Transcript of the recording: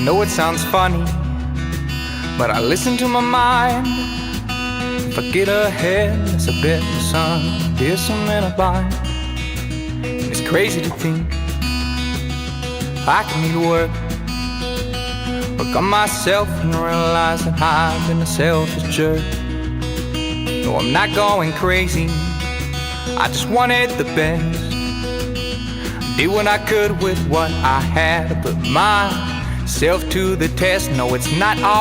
know it sounds funny, but I listen to my mind. If I get ahead, it's a bit of sun. Here's some in a bind. And it's crazy to think I can need work on myself and realize that I've been a selfish jerk. No, I'm not going crazy, I just wanted the best. I did what I could with what I had, I put myself to the test. No, it's not all